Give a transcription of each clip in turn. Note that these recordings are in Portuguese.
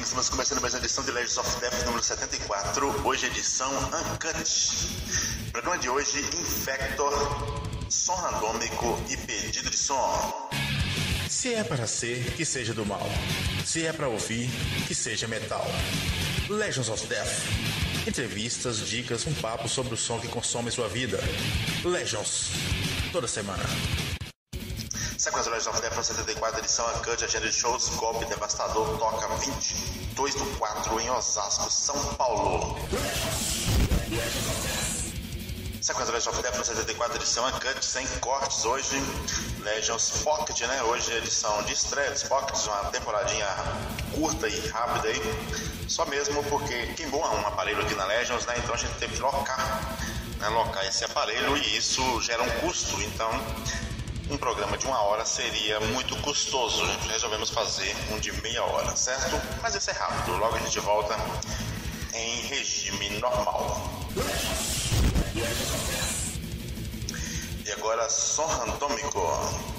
Estamos começando mais uma edição de Legends of Death número 74, hoje edição Uncut. Programa de hoje, Infector, som randômico e pedido de som. Se é para ser, que seja do mal. Se é para ouvir, que seja metal. Legends of Death. Entrevistas, dicas, um papo sobre o som que consome sua vida. Legends, toda semana. Sequência Legends of Death 74, edição Uncut, agenda de shows, golpe devastador, toca 22/4 em Osasco, São Paulo. Sequência Legends of Death 74, edição Uncut, sem cortes hoje. Legends Pocket, né? Hoje é edição de estreia dos Pockets, uma temporadinha curta e rápida aí. Só mesmo porque queimou um aparelho aqui na Legends, né? Então a gente teve que locar esse aparelho e isso gera um custo. Então um programa de 1 hora seria muito custoso. Resolvemos fazer um de meia hora, certo? Mas esse é rápido, logo a gente volta em regime normal. E agora, som randômico.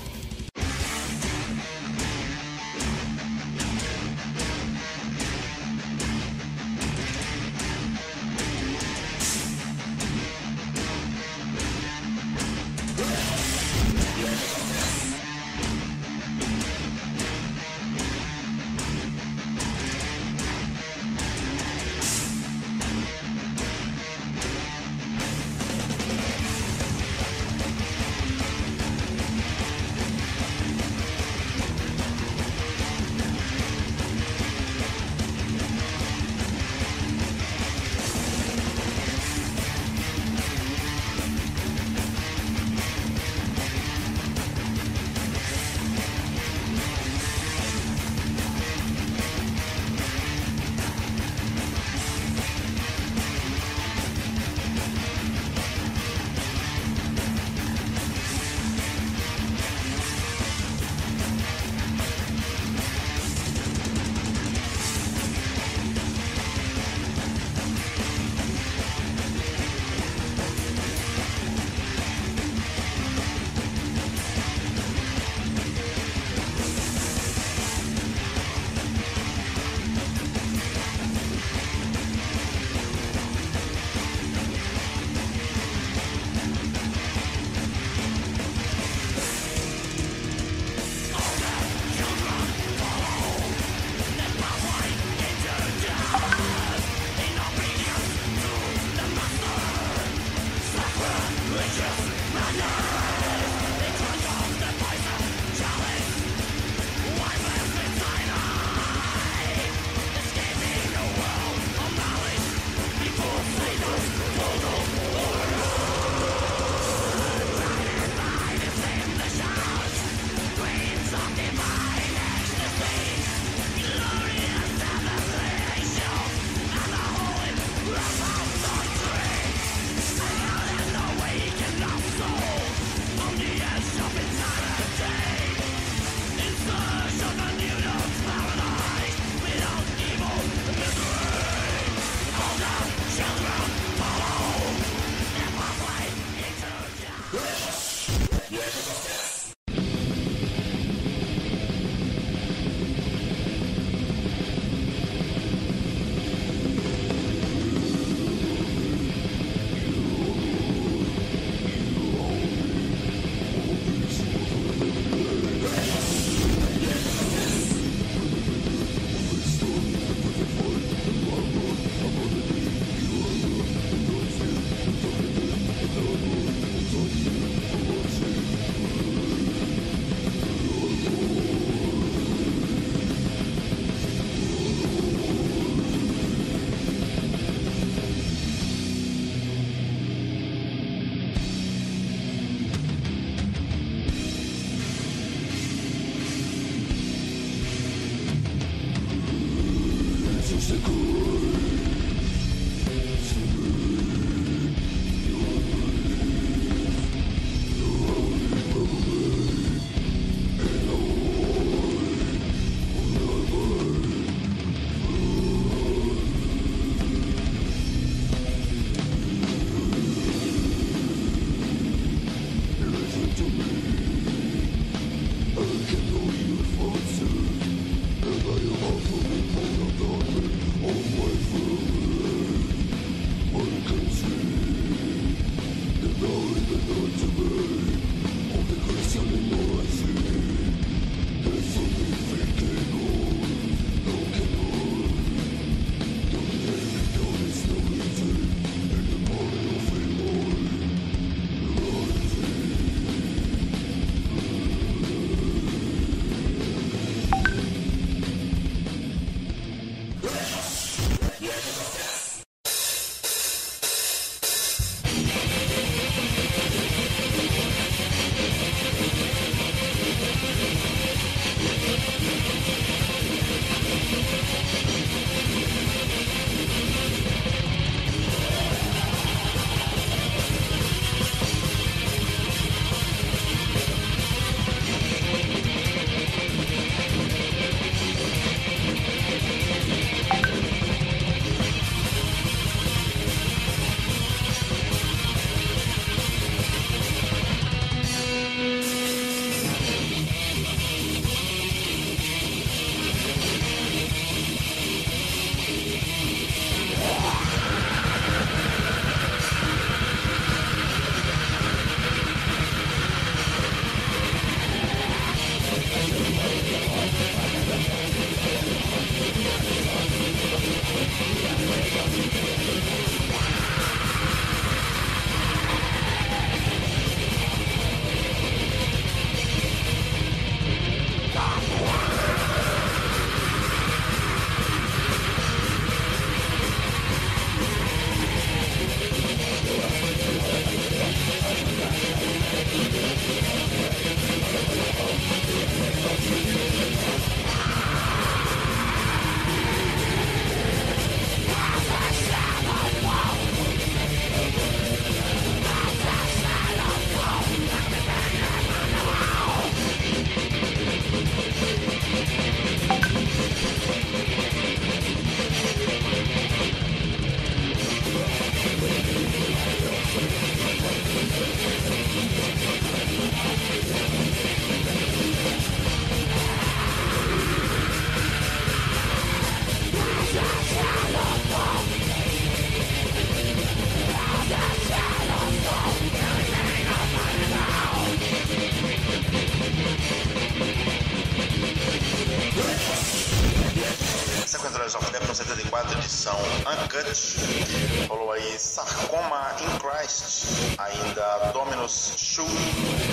74, edição Uncut. Rolou aí Sarcoma in Christ, ainda Dominus Shoe,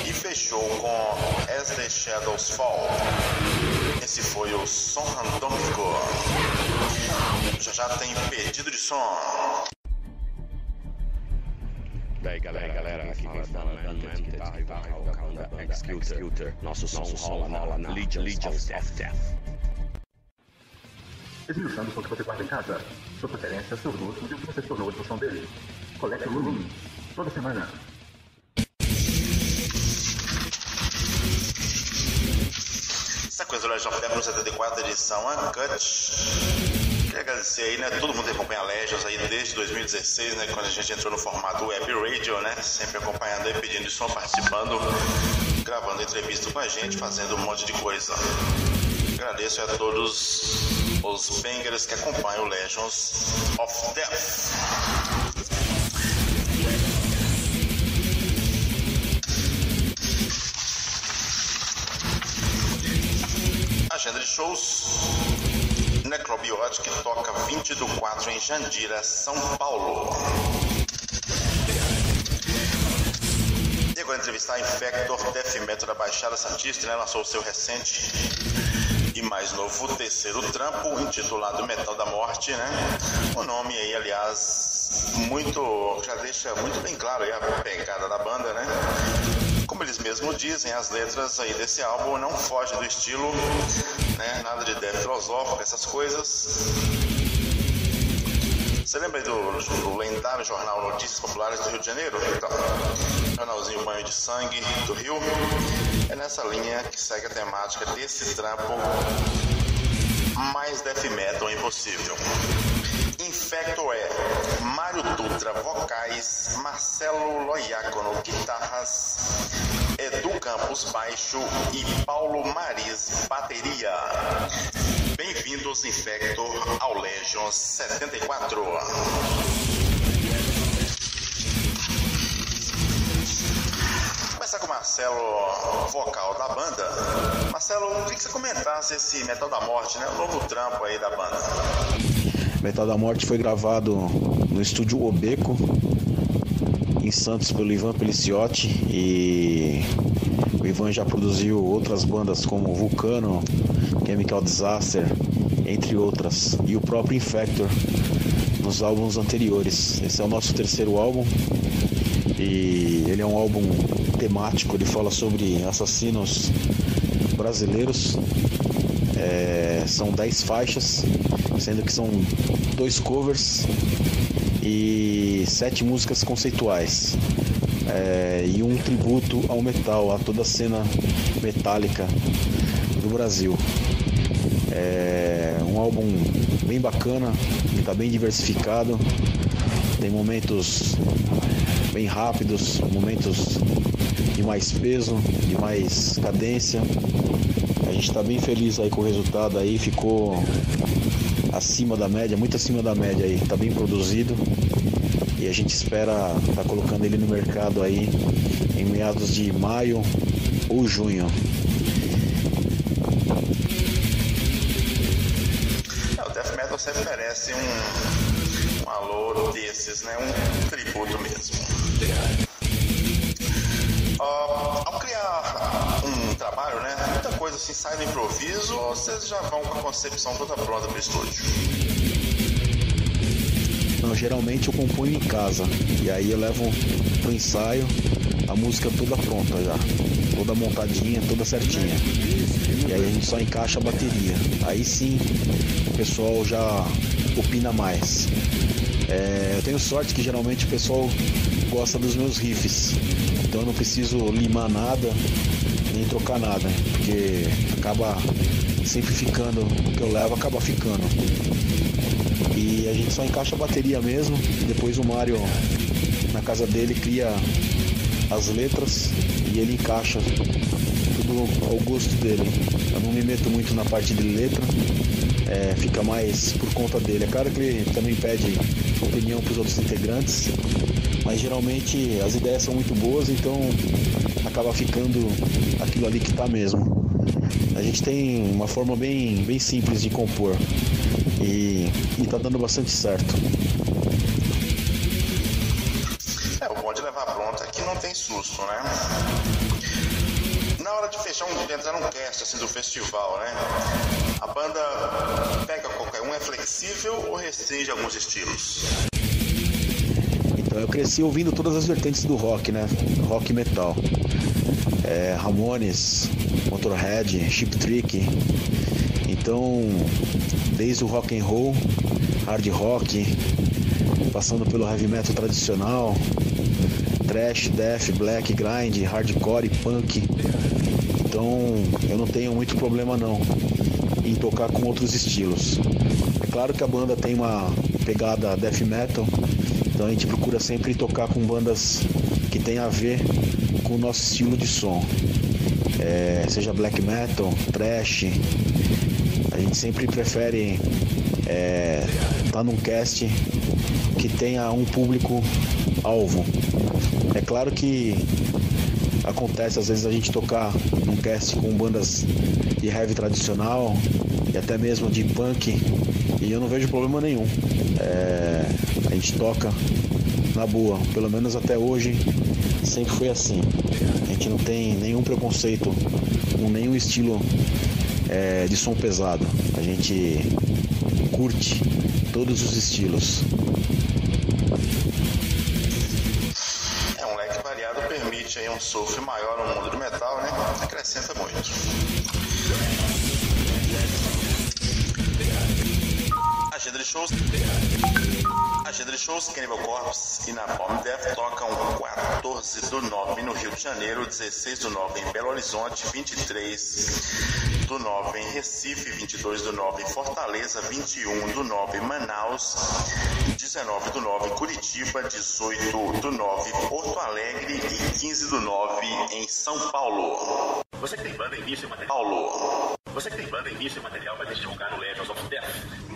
e fechou com As the Shadows Fall. Esse foi o som randômico. Já tem pedido de som. Daí galera, aqui quem fala é Dante, guitarra e vocal da Executor. Nosso som rola na Legion of Death. Esmiuçando sobre o que você guarda em casa, sua preferência, seu gosto e o que você tornou a função dele. Collector Room, toda semana. Sequência do Legend of Death no 74, edição Uncut. Queria agradecer aí, né? Todo mundo que acompanha Legends aí desde 2016, né? Quando a gente entrou no formato Web Radio, né? Sempre acompanhando aí, pedindo de som, participando, gravando entrevista com a gente, fazendo um monte de coisa. Agradeço a todos os bangers que acompanham o Legends of Death. Agenda de shows. Necrobiotic toca 20/4 em Jandira, São Paulo. E agora entrevistar a Infector Death Metal da Baixada Santista, né? Lançou o seu recente e mais novo terceiro trampo, intitulado Metal da Morte, né? O nome aí, aliás, já deixa muito bem claro aí a pegada da banda, né? Como eles mesmos dizem, as letras aí desse álbum não fogem do estilo, né? Nada de death filosófico, essas coisas. Você lembra aí do lendário jornal Notícias Populares do Rio de Janeiro? Então, jornalzinho Banho de Sangue do Rio. É nessa linha que segue a temática desse trampo mais death metal impossível. Infector é Mário Dutra, vocais, Marcelo Loiacono, guitarras, Edu Campos, baixo e Paulo Mariz, bateria. Bem-vindos, Infector, ao Legends 74. Marcelo, vocal da banda. Marcelo, eu queria que você comentasse esse Metal da Morte, né? O novo trampo aí da banda. Metal da Morte foi gravado no estúdio Obeco, em Santos, pelo Ivan Peliciotti, e o Ivan já produziu outras bandas como Vulcano, Chemical Disaster, entre outras, e o próprio Infector nos álbuns anteriores. Esse é o nosso terceiro álbum e ele é um álbum temático, ele fala sobre assassinos brasileiros. São 10 faixas, sendo que são 2 covers e 7 músicas conceituais, e um tributo ao metal, a toda a cena metálica do Brasil. É um álbum bem bacana, que está bem diversificado, tem momentos bem rápidos, momentos de mais peso, de mais cadência. A gente está bem feliz aí com o resultado aí, ficou acima da média, muito acima da média aí, está bem produzido e a gente espera estar colocando ele no mercado aí em meados de maio ou junho. O Death Metal sempre merece um alô desses, né? Um tributo mesmo. Ao criar um trabalho, né? Muita coisa assim sai do improviso, ou vocês já vão com a concepção toda pronta pro estúdio? Não, geralmente eu componho em casa e aí eu levo pro ensaio a música toda pronta já, toda montadinha, toda certinha. E aí a gente só encaixa a bateria. Aí sim o pessoal já opina mais. Eu tenho sorte que geralmente o pessoal gosta dos meus riffs, então eu não preciso limar nada, nem trocar nada, porque acaba sempre ficando, o que eu levo acaba ficando. E a gente só encaixa a bateria mesmo, depois o Mário, na casa dele, cria as letras e ele encaixa tudo ao gosto dele. Eu não me meto muito na parte de letra, fica mais por conta dele. É claro que ele também pede opinião para os outros integrantes, mas geralmente as ideias são muito boas, então acaba ficando aquilo ali que está mesmo. A gente tem uma forma bem simples de compor e está dando bastante certo. O bom de levar pronto é que não tem susto, né? Na hora de fechar entrar num cast assim do festival, né? A banda pega qualquer um, é flexível ou restringe alguns estilos? Então eu cresci ouvindo todas as vertentes do rock, né? Rock e metal. Ramones, Motorhead, Cheap Trick. Então, desde o rock and roll, hard rock, passando pelo heavy metal tradicional, thrash, death, black, grind, hardcore e punk. Então eu não tenho muito problema não em tocar com outros estilos. É claro que a banda tem uma pegada death metal, então a gente procura sempre tocar com bandas que tem a ver com o nosso estilo de som, seja black metal, thrash. A gente sempre prefere estar num cast que tenha um público alvo. É claro que acontece às vezes a gente tocar num cast com bandas de heavy tradicional e até mesmo de punk, e eu não vejo problema nenhum. A gente toca na boa, pelo menos até hoje sempre foi assim. A gente não tem nenhum preconceito com nenhum estilo de som pesado. A gente curte todos os estilos. Um leque variado permite aí um surf maior no mundo do metal, né? Acrescenta muito. Agenda de shows, Cannibal Corpse e Napalm Death tocam 14/9 no Rio de Janeiro, 16/9 em Belo Horizonte, 23/9 em Recife, 22/9 em Fortaleza, 21/9 em Manaus, 19/9 em Curitiba, 18/9 em Porto Alegre e 15/9 em São Paulo. Você que tem banda em início e material. Você que tem banda em início e material vai divulgar no Legends of Death.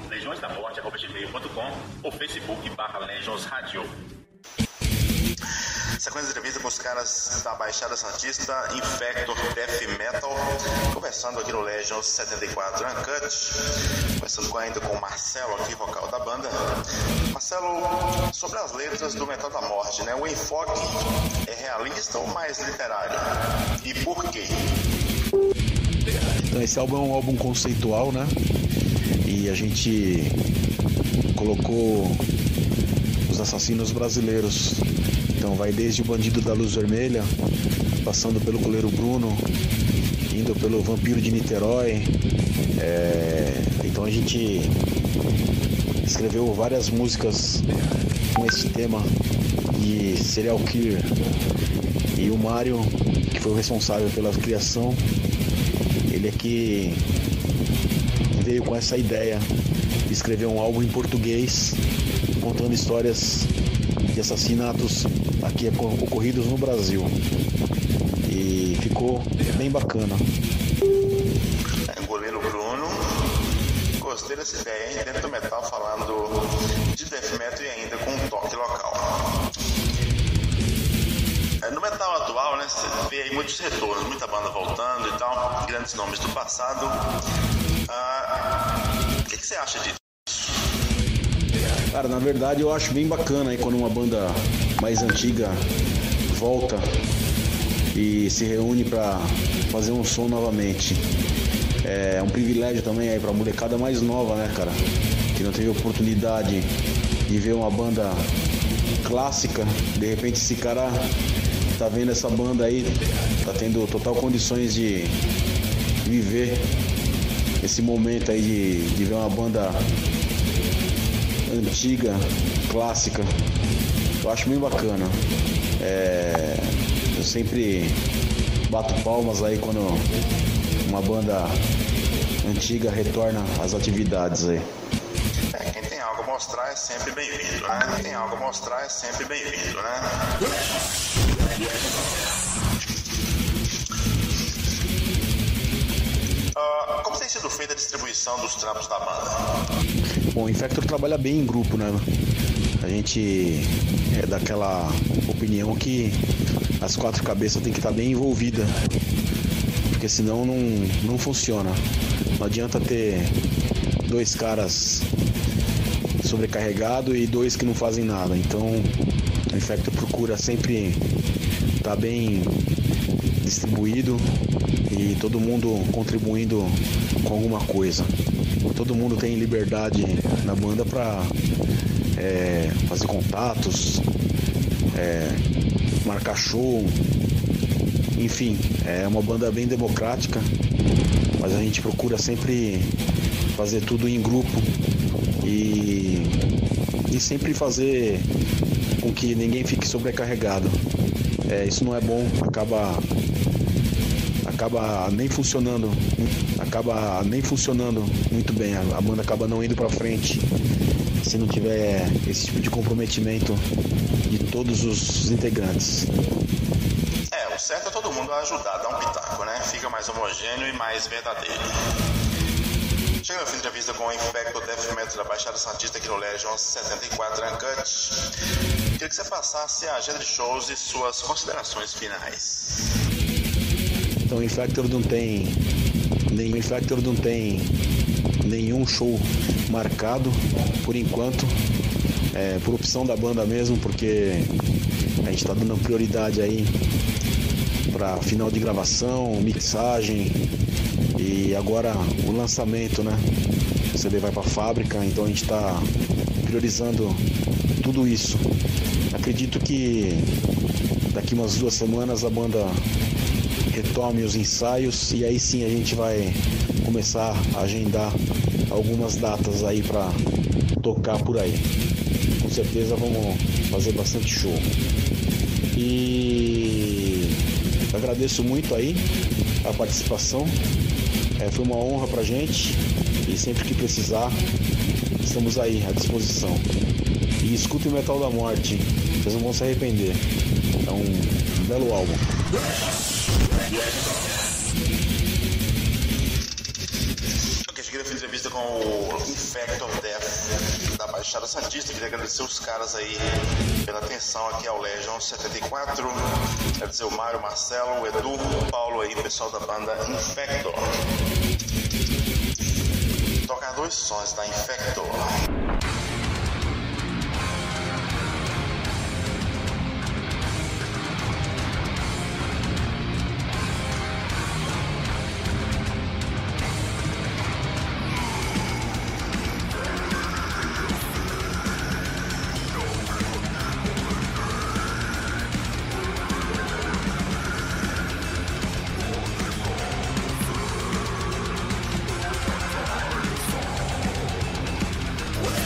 legiõesdamorte@gmail.com ou Facebook /Legions Radio. Sequência de entrevista com os caras da Baixada Santista, Infector Death Metal, conversando aqui no Legion 74 Uncut, conversando ainda com o Marcelo aqui, vocal da banda. Marcelo, sobre as letras do Metal da Morte, né? O enfoque é realista ou mais literário? E por quê? Então esse álbum é um álbum conceitual, né? E a gente colocou os assassinos brasileiros. Então vai desde o Bandido da Luz Vermelha, passando pelo Coleiro Bruno, indo pelo Vampiro de Niterói. Então a gente escreveu várias músicas com esse tema de serial killer. E o Mário, que foi o responsável pela criação, ele é que veio com essa ideia de escrever um álbum em português, contando histórias de assassinatos aqui ocorridos no Brasil. E ficou bem bacana. Goleiro Bruno, gostei dessa ideia, hein? Dentro do metal, falando de death metal e ainda com um toque local. No metal atual, né, você vê aí muitos retornos, muita banda voltando e tal, grandes nomes do passado. O que você acha disso? Cara, na verdade eu acho bem bacana aí quando uma banda mais antiga volta e se reúne pra fazer um som novamente. É um privilégio também aí pra molecada mais nova, né, cara? Que não teve oportunidade de ver uma banda clássica. De repente esse cara tá vendo essa banda aí, tá tendo total condições de viver esse momento aí de ver uma banda antiga, clássica. Eu acho bem bacana. Eu sempre bato palmas aí quando uma banda antiga retorna às atividades aí. Quem tem algo a mostrar é sempre bem-vindo, né? Quem tem algo a mostrar é sempre bem-vindo, né? Como tem sido feita a distribuição dos trampos da banda? Bom, o Infector trabalha bem em grupo, né? A gente é daquela opinião que as quatro cabeças tem que estar bem envolvidas, porque senão não funciona. Não adianta ter dois caras sobrecarregados e dois que não fazem nada. Então o Infector procura sempre estar bem distribuído e todo mundo contribuindo com alguma coisa. Todo mundo tem liberdade na banda para fazer contatos, marcar show, enfim, é uma banda bem democrática, mas a gente procura sempre fazer tudo em grupo e sempre fazer com que ninguém fique sobrecarregado. Isso não é bom, acaba nem funcionando muito bem, a banda acaba não indo pra frente se não tiver esse tipo de comprometimento de todos os integrantes. O certo é todo mundo ajudar, dar um pitaco, né? Fica mais homogêneo e mais verdadeiro. Chega no fim da entrevista com o Infector Death Metal da Baixada Santista aqui no Legion 74 Uncut. Queria que você passasse a agenda de shows e suas considerações finais. Então o Infector não tem nenhum show marcado por enquanto, por opção da banda mesmo, porque a gente está dando prioridade aí para final de gravação, mixagem e agora o lançamento, né? O CD vai para a fábrica, então a gente está priorizando tudo isso. Acredito que daqui umas 2 semanas a banda retome os ensaios e aí sim a gente vai começar a agendar algumas datas aí para tocar por aí. Com certeza vamos fazer bastante show. E agradeço muito aí a participação. Foi uma honra pra gente e sempre que precisar estamos aí à disposição. E escutem o Metal da Morte, vocês não vão se arrepender. É um belo álbum. aqui fiz entrevista com o Infector Death da Baixada Santista. Queria agradecer os caras aí pela atenção aqui ao Legion 74. Agradecer o Mário, o Marcelo, o Edu, o Paulo aí, pessoal da banda Infector. Tocar 2 sons da Infector. What?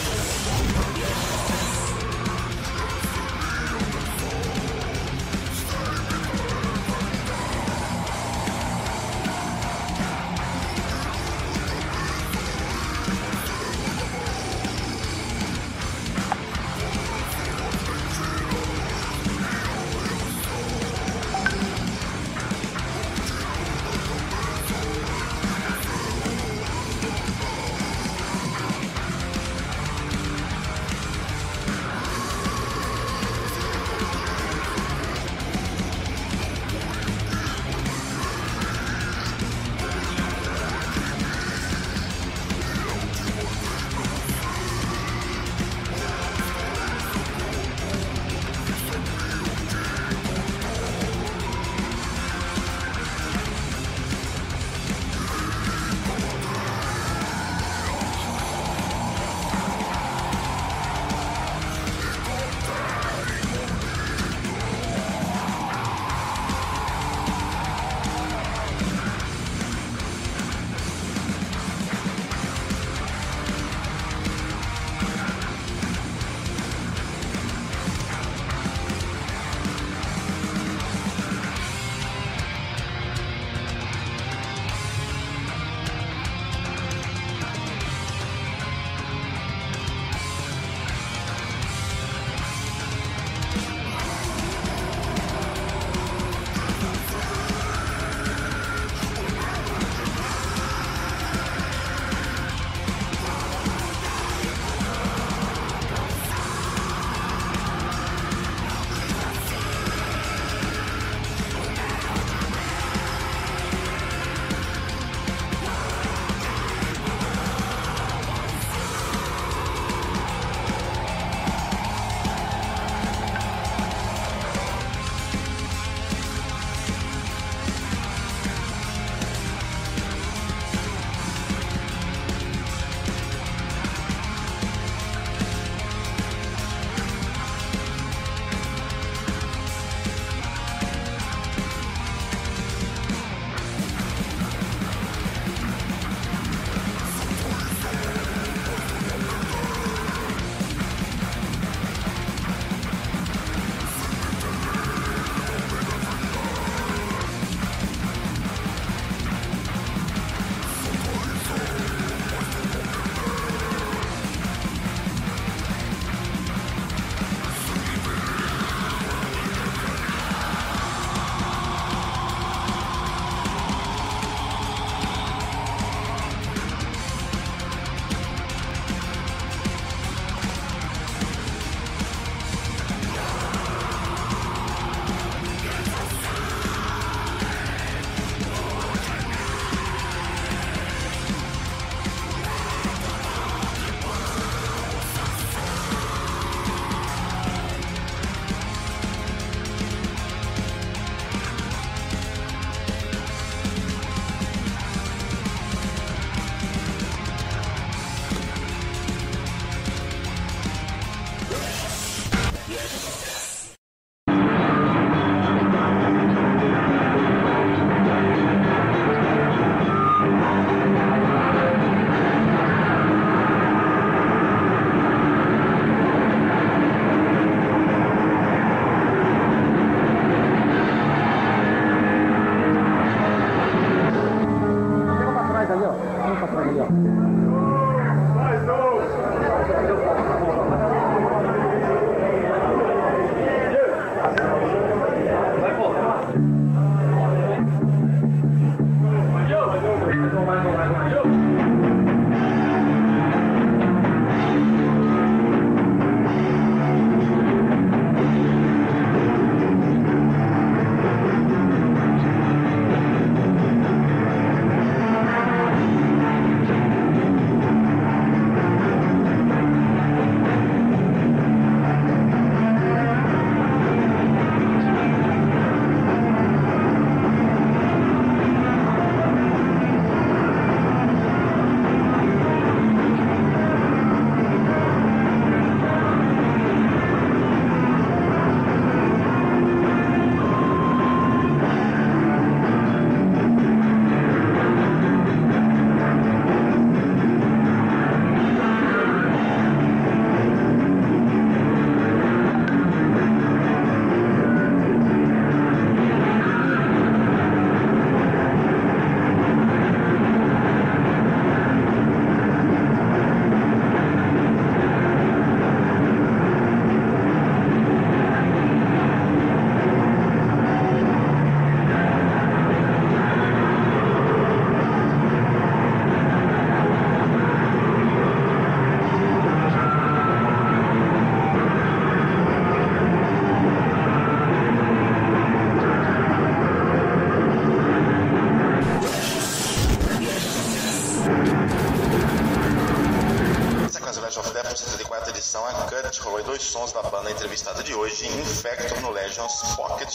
entrevistada de hoje, Infector no Legends Pocket.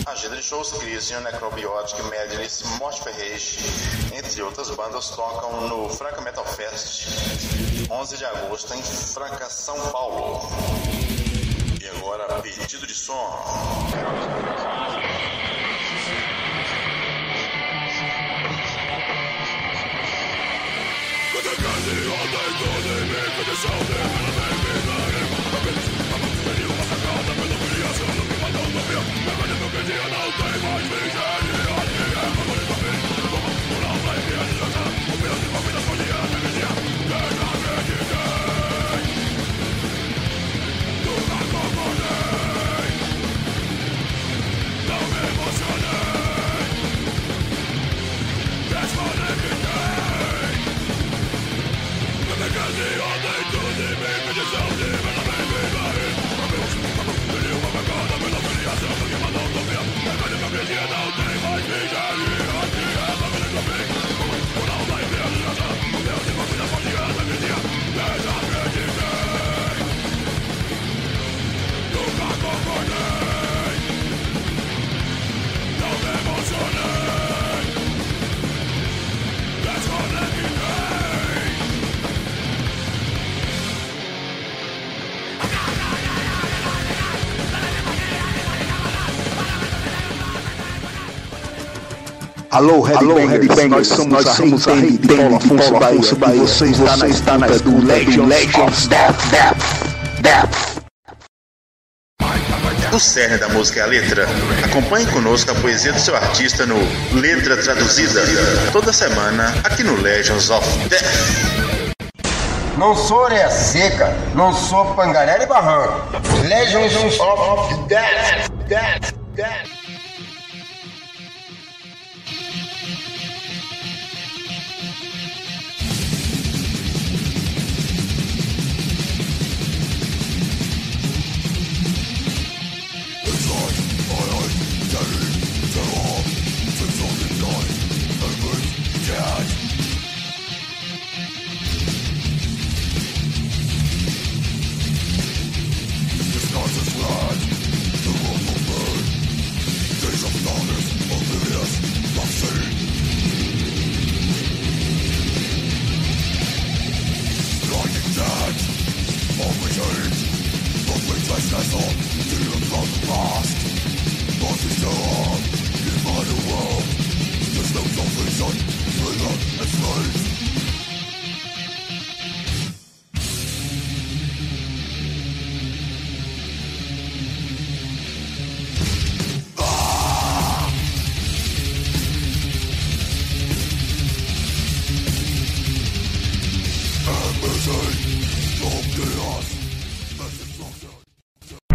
Agenda de shows, Crisium, Necrobiotic, Madness, Morte Rage, entre outras bandas, tocam no Franca Metal Fest, 11 de agosto, em Franca, São Paulo. E agora, pedido de som. Alô, Headbangers, nós somos a rede de Paulo Afonso Bahia, você está na escuta do Legends of Death. O cerne da música é a letra. Acompanhe conosco a poesia do seu artista no Letra Traduzida, toda semana aqui no Legends of Death. Não sou orelha seca, não sou pangaré e barranco. Legends of Death.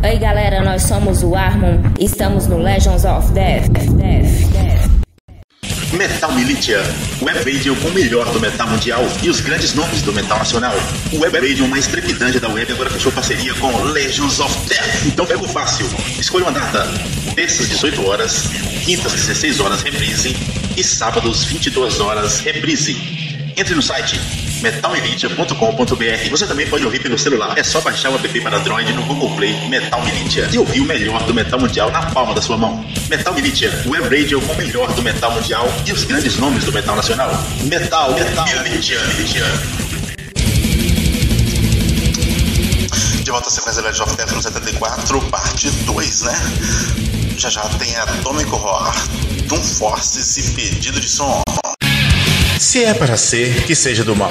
Oi galera, nós somos o Armon, estamos no Legends of Death. Metal Militia, web radio com o melhor do metal mundial e os grandes nomes do metal nacional. O web radio mais trepidante da web agora fechou parceria com Legends of Death. Então pega o fácil, escolha uma data: terças 18 horas, quintas 16 horas reprise e sábados 22 horas reprise. Entre no site metalmilitia.com.br. Você também pode ouvir pelo celular. É só baixar o app para Android no Google Play Metal Militia e ouvir o melhor do metal mundial na palma da sua mão. Metal Militia, web radio com o melhor do metal mundial e os grandes nomes do metal nacional. Metal Militia. De volta à sequência Legends of Death no 74, parte 2, né? Já tem Atomic Horror, Doom Forces e pedido de som. Se é para ser, que seja do mal.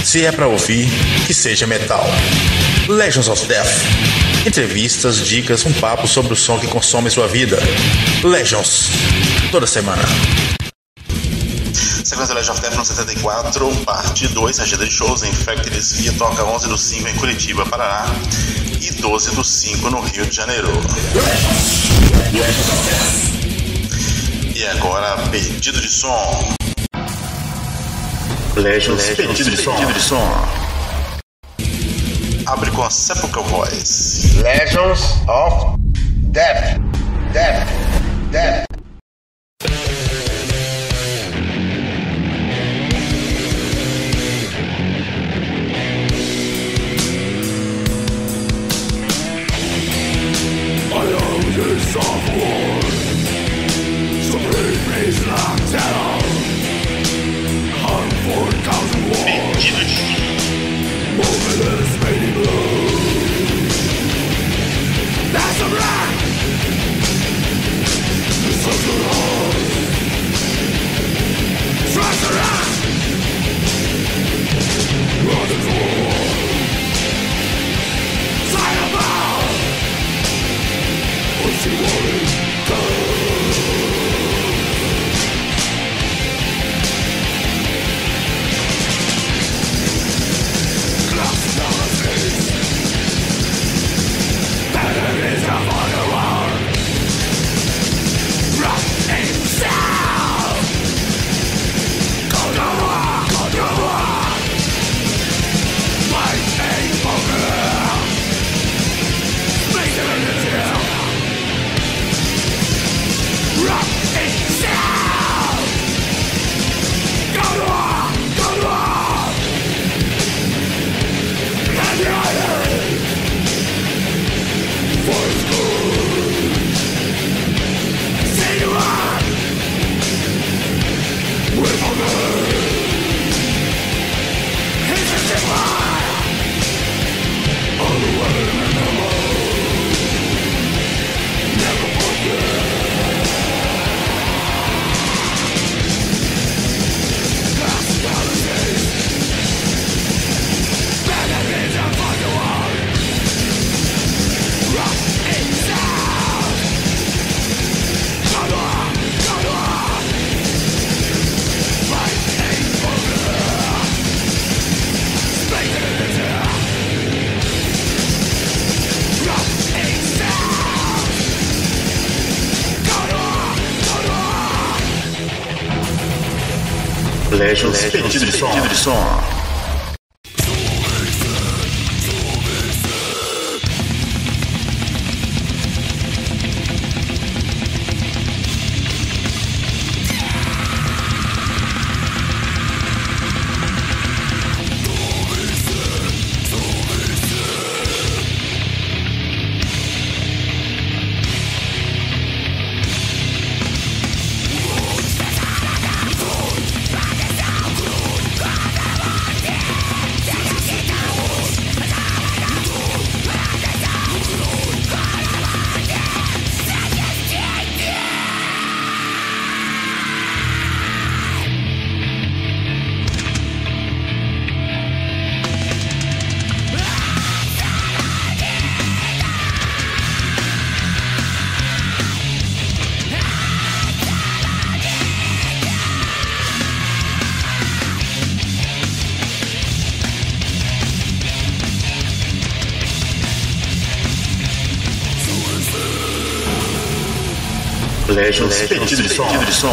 Se é para ouvir, que seja metal. Legends of Death. Entrevistas, dicas, um papo sobre o som que consome sua vida. Legends. Toda semana. Sequência Legends of Death no 74, parte 2, agenda de shows. Infected Desvia toca 11/5 em Curitiba, Paraná, e 12/5 no Rio de Janeiro. E agora, pedido de som. Legends, pedido de som. Abre com a Sepulchral Voice. Legends of Death. Legends pedido de som. Legends pedido de som.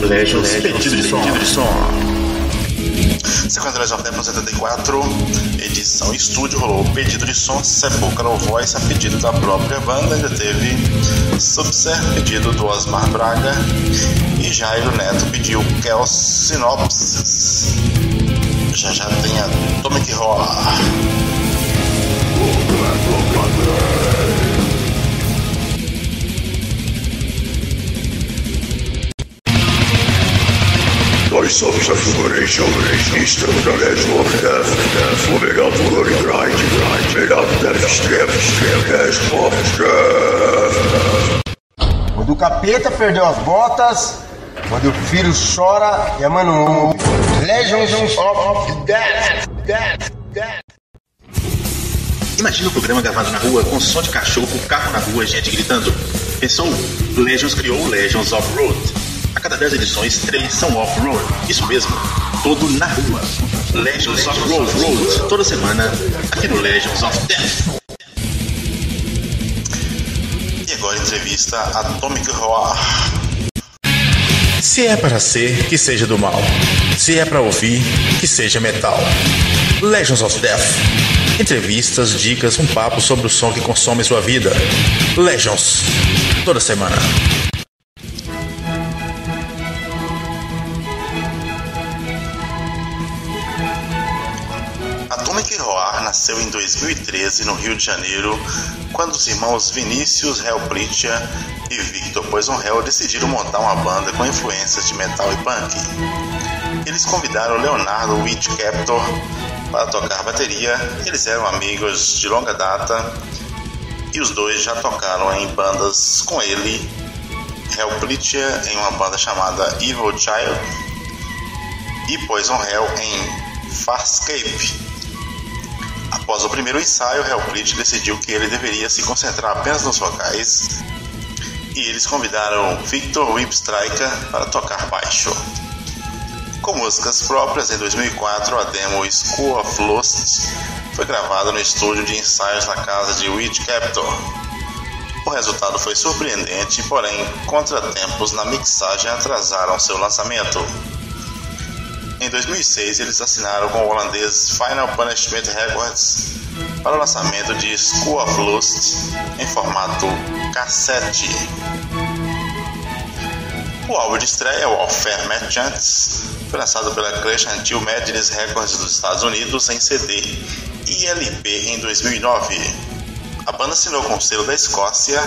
Legends pedido de som. Sequência Legend of Death 74, edição estúdio, rolou o pedido de som Sepulchral Voice a pedido da própria banda, ainda teve Subser, pedido do Osmar Braga, e Jairo Neto pediu Chaos Synopsis. Já tem Atomic Horror. Nós somos a Figuration, estamos na Legend of Death, o melhor do Glory Grind, melhor do Death Step, Legend of Death. Quando o capeta perdeu as botas, quando o filho chora e a mãe não ouve. Legends of Death. Imagina o programa gravado na rua com som de cachorro, carro na rua, gente gritando. Pensou? Legends criou Legends of Road. A cada 10 edições, 3 são off-road. Isso mesmo, todo na rua. Legends of Road, toda semana, aqui no Legends of Death. E agora entrevista Atomic Horror. Se é para ser, que seja do mal. Se é para ouvir, que seja metal. Legends of Death. Entrevistas, dicas, um papo sobre o som que consome sua vida. Legends toda semana. Atomic Roar nasceu em 2013 no Rio de Janeiro, quando os irmãos Vinícius Helplitia e Victor Poison Hell decidiram montar uma banda com influências de metal e punk. Eles convidaram Leonardo Witch Captor para tocar bateria. Eles eram amigos de longa data e os dois já tocaram em bandas com ele. Helplitia em uma banda chamada Evil Child e Poison Hell em Farscape. Após o primeiro ensaio, Helplitia decidiu que ele deveria se concentrar apenas nos vocais e eles convidaram Victor Whipstriker para tocar baixo. Com músicas próprias, em 2004, a demo School of Lust foi gravada no estúdio de ensaios na casa de Witch Captor. O resultado foi surpreendente, porém, contratempos na mixagem atrasaram seu lançamento. Em 2006, eles assinaram com o holandês Final Punishment Records para o lançamento de School of Lust em formato cassete. O álbum de estreia, Warfare Merchants, foi lançado pela Clash Until Madness Records dos Estados Unidos em CD e LP em 2009. A banda assinou com o selo da Escócia,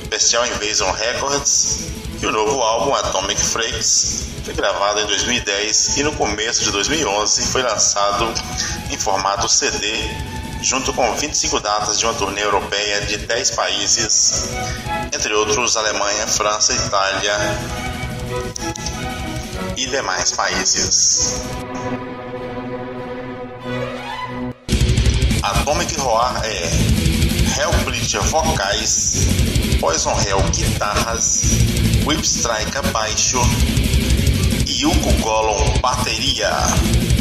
Special Invasion Records, e o novo álbum, Atomic Freaks, foi gravado em 2010 e no começo de 2011 foi lançado em formato CD, junto com 25 datas de uma turnê europeia de 10 países, entre outros Alemanha, França, Itália e demais países. Atomic Roar é Helplitia vocais, Poison Hell guitarras, Whipstriker baixo e Yuko Gollum bateria.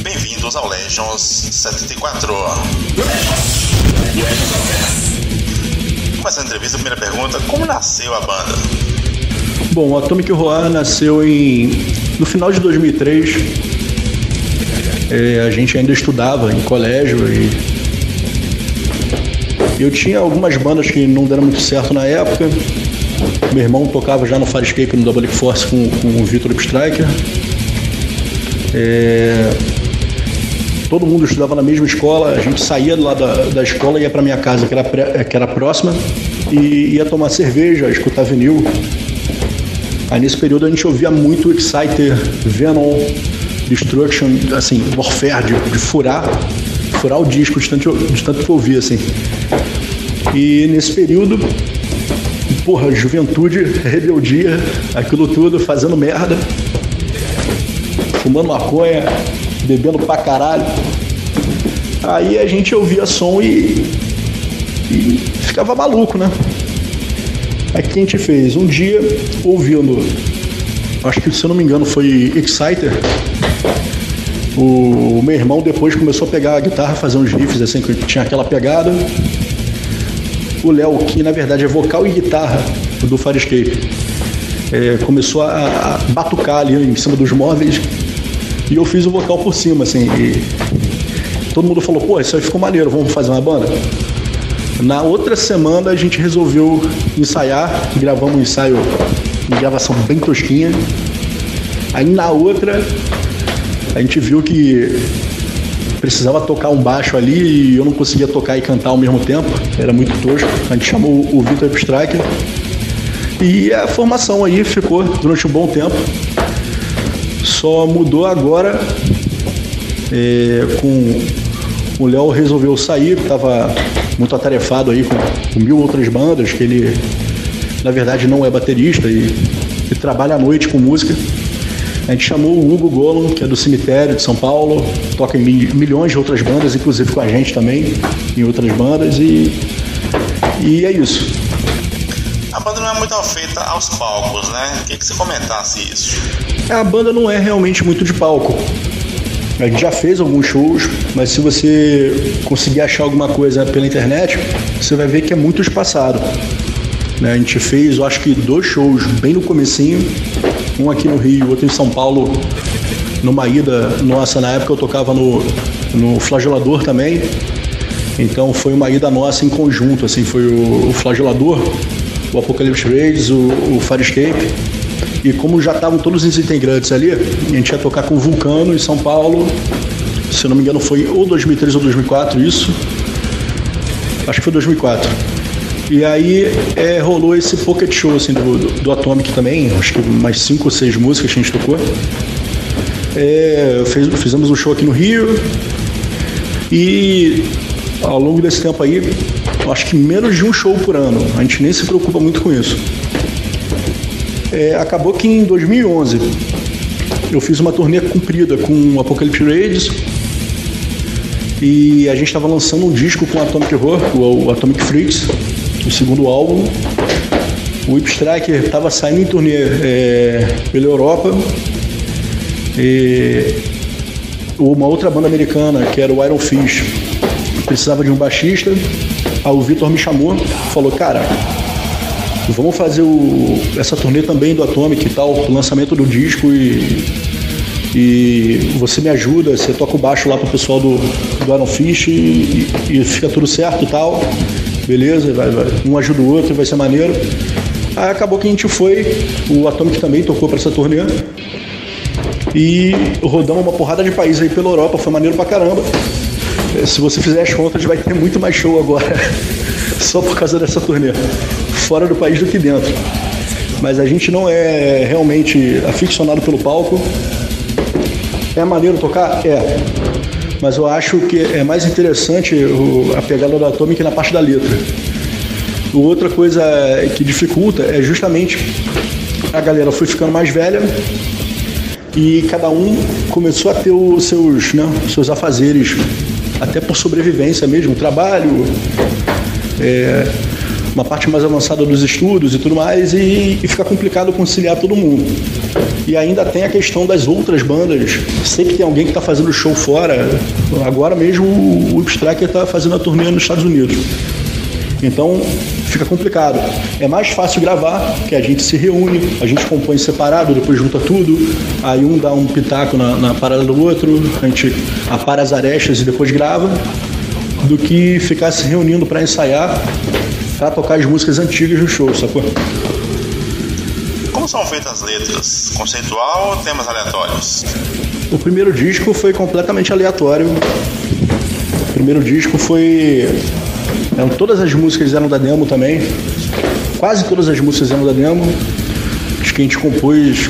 Bem-vindos ao Legions 74. Começando a entrevista, a primeira pergunta: como nasceu a banda? Bom, o Atomic Roar nasceu no final de 2003. A gente ainda estudava em colégio e eu tinha algumas bandas que não deram muito certo na época. Meu irmão tocava já no Farscape, no Double Force com o Victor Whipstriker. Todo mundo estudava na mesma escola. A gente saía lá da escola, ia para minha casa, que era próxima, e ia tomar cerveja, escutar vinil. Aí nesse período a gente ouvia muito Exciter, Venom, Destruction, assim, Warfare, de furar o disco de tanto que eu ouvia, assim. E nesse período, juventude, rebeldia, aquilo tudo, fazendo merda, fumando maconha, bebendo pra caralho. Aí a gente ouvia som e ficava maluco, né? Aí o que a gente fez? Um dia, ouvindo, acho que se eu não me engano foi Exciter, o meu irmão depois começou a pegar a guitarra, fazer uns riffs assim, que tinha aquela pegada. O Léo, que na verdade é vocal e guitarra do Farscape, começou a batucar ali em cima dos móveis e eu fiz o vocal por cima, assim, e todo mundo falou: pô, isso aí ficou maneiro, vamos fazer uma banda? Na outra semana a gente resolveu ensaiar, gravamos um ensaio, uma gravação bem tosquinha. Aí na outra a gente viu que precisava tocar um baixo ali e eu não conseguia tocar e cantar ao mesmo tempo, era muito tosco. A gente chamou o Victor Whipstriker e a formação aí ficou durante um bom tempo. Só mudou agora, com o Léo resolveu sair, estava muito atarefado aí com 1000 outras bandas, que ele na verdade não é baterista e trabalha à noite com música. A gente chamou o Hugo Gollum, que é do Cemitério de São Paulo, toca em milhões de outras bandas, inclusive com a gente também, em outras bandas, e é isso. A banda não é muito feita aos palcos, né? Queria que você comentasse isso. A banda não é realmente muito de palco. A gente já fez alguns shows, mas se você conseguir achar alguma coisa pela internet, você vai ver que é muito espaçado. A gente fez, eu acho que 2 shows bem no comecinho, um aqui no Rio, outro em São Paulo, numa ida nossa. Na época eu tocava no Flagelador também, então foi uma ida nossa em conjunto, assim, foi o Flagelador, o Apocalypse Raids, o Farscape. E como já estavam todos os integrantes ali, a gente ia tocar com o Vulcano em São Paulo. Se eu não me engano foi ou 2003 ou 2004 isso. Acho que foi 2004. E aí rolou esse pocket show assim, do Atomic também. Acho que mais 5 ou 6 músicas que a gente tocou. Fizemos um show aqui no Rio. E ao longo desse tempo aí, acho que menos de um show por ano. A gente nem se preocupa muito com isso. Acabou que em 2011 eu fiz uma turnê comprida com o Apocalypse Raids e a gente estava lançando um disco com o Atomic Horror, o Atomic Freaks, o segundo álbum. O Whip Striker estava saindo em turnê pela Europa e uma outra banda americana, que era o Iron Fist, precisava de um baixista. Aí o Vitor me chamou, falou, cara, vamos fazer essa turnê também do Atomic e tal, o lançamento do disco e você me ajuda, você toca o baixo lá pro pessoal do Iron Fist e fica tudo certo e tal, beleza, vai, um ajuda o outro, vai ser maneiro. Aí acabou que a gente foi, o Atomic também tocou pra essa turnê e rodamos uma porrada de países aí pela Europa, foi maneiro pra caramba. Se você fizer as contas, vai ter muito mais show agora, só por causa dessa turnê, fora do país do que dentro. Mas a gente não é realmente aficionado pelo palco. É maneiro tocar? É. Mas eu acho que é mais interessante a pegada da Atomic na parte da letra. Outra coisa que dificulta é justamente a galera foi ficando mais velha e cada um começou a ter os seus afazeres, até por sobrevivência mesmo, trabalho, uma parte mais avançada dos estudos e tudo mais, e fica complicado conciliar todo mundo. E ainda tem a questão das outras bandas, sempre tem alguém que está fazendo show fora. Agora mesmo o Whip Striker está fazendo a turnê nos Estados Unidos. Então fica complicado. É mais fácil gravar, que a gente se reúne, a gente compõe separado, depois junta tudo, aí um dá um pitaco na parada do outro, a gente apara as arestas e depois grava, do que ficar se reunindo para ensaiar, para tocar as músicas antigas no show, sacou? Como são feitas as letras? Conceitual ou temas aleatórios? O primeiro disco foi completamente aleatório. O primeiro disco foi... todas as músicas eram da demo também. Quase todas as músicas eram da demo. Acho que a gente compôs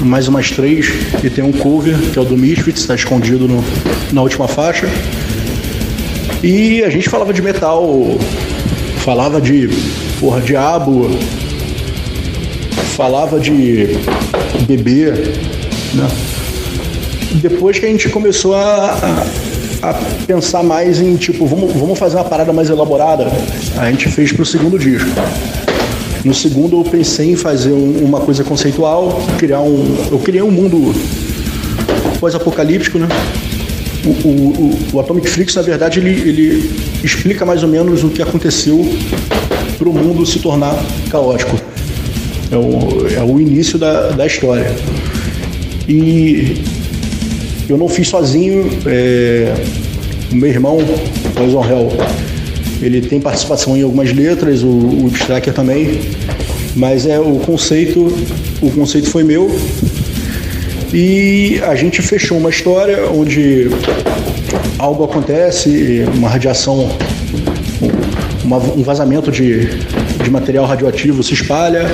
mais umas 3 e tem um cover, que é o do Misfits, está escondido na última faixa. E a gente falava de metal, falava de diabo, falava de bebê, né? Depois que a gente começou a pensar mais em vamos fazer uma parada mais elaborada, a gente fez pro segundo disco. No segundo eu pensei em fazer uma coisa conceitual, eu criei um mundo pós-apocalíptico, né? O Atomic Freaks, na verdade, ele explica mais ou menos o que aconteceu para o mundo se tornar caótico. É o início da história. E eu não fiz sozinho. O meu irmão, Poison Hell, ele tem participação em algumas letras, o Striker também, mas o conceito foi meu. E a gente fechou uma história onde algo acontece, uma radiação, um vazamento de material radioativo se espalha,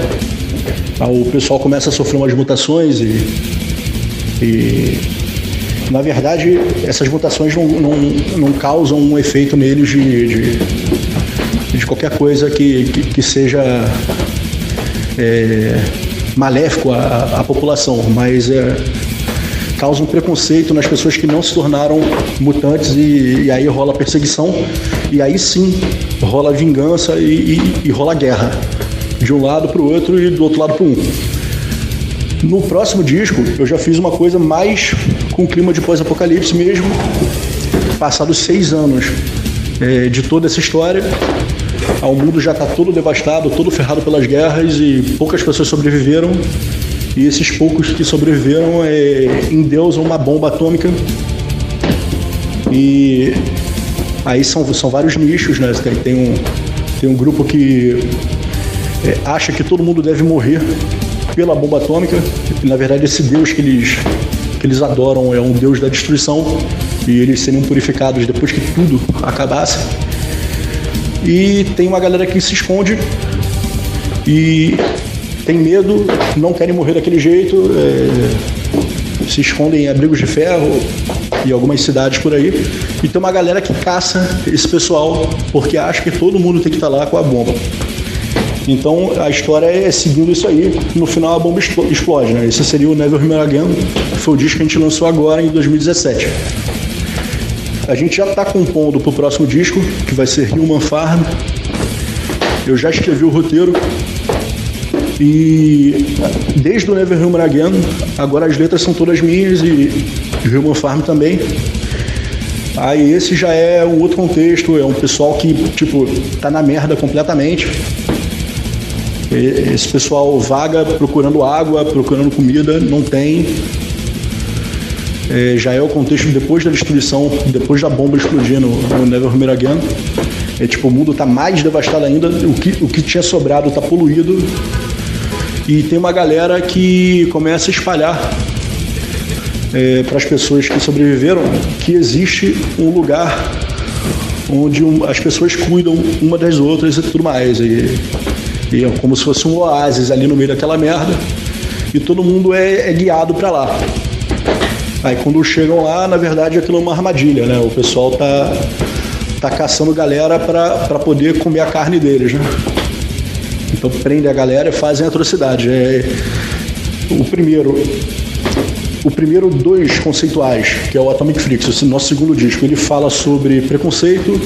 o pessoal começa a sofrer umas mutações e na verdade essas mutações não causam um efeito neles de qualquer coisa que seja maléfico à população, mas causa um preconceito nas pessoas que não se tornaram mutantes e aí rola perseguição e aí sim rola vingança e rola guerra de um lado para o outro e do outro lado para um. No próximo disco eu já fiz uma coisa mais com clima de pós-apocalipse mesmo, passados 6 anos de toda essa história. O mundo já está todo devastado, todo ferrado pelas guerras e poucas pessoas sobreviveram. E esses poucos que sobreviveram endeusam uma bomba atômica. E aí são vários nichos, né? Tem um grupo que acha que todo mundo deve morrer pela bomba atômica. Na verdade, esse Deus que eles adoram é um Deus da destruição e eles seriam purificados depois que tudo acabasse. E tem uma galera que se esconde e tem medo, não querem morrer daquele jeito, se escondem em abrigos de ferro e algumas cidades por aí. E tem uma galera que caça esse pessoal porque acha que todo mundo tem que estar lá com a bomba. Então a história é seguindo isso aí. No final a bomba explode, né? Esse seria o Never Human Again, que foi o disco que a gente lançou agora em 2017. A gente já está compondo para o próximo disco, que vai ser Human Farm. Eu já escrevi o roteiro e desde o Never Human Again, agora as letras são todas minhas e Human Farm também. Aí esse já é um outro contexto, é um pessoal que, tipo, tá na merda completamente. Esse pessoal vaga procurando água, procurando comida, não tem. Já é o contexto depois da destruição, depois da bomba explodir no Never Human Again. Tipo, o mundo tá mais devastado ainda, o que tinha sobrado tá poluído. E tem uma galera que começa a espalhar para as pessoas que sobreviveram que existe um lugar onde as pessoas cuidam uma das outras e tudo mais. E é como se fosse um oásis ali no meio daquela merda e todo mundo é guiado para lá. Aí quando chegam lá, na verdade aquilo é uma armadilha, né? O pessoal tá caçando galera para poder comer a carne deles, né? Então prendem a galera e fazem atrocidade. O primeiro dois conceituais, que é o Atomic Freaks, esse nosso segundo disco, ele fala sobre preconceito,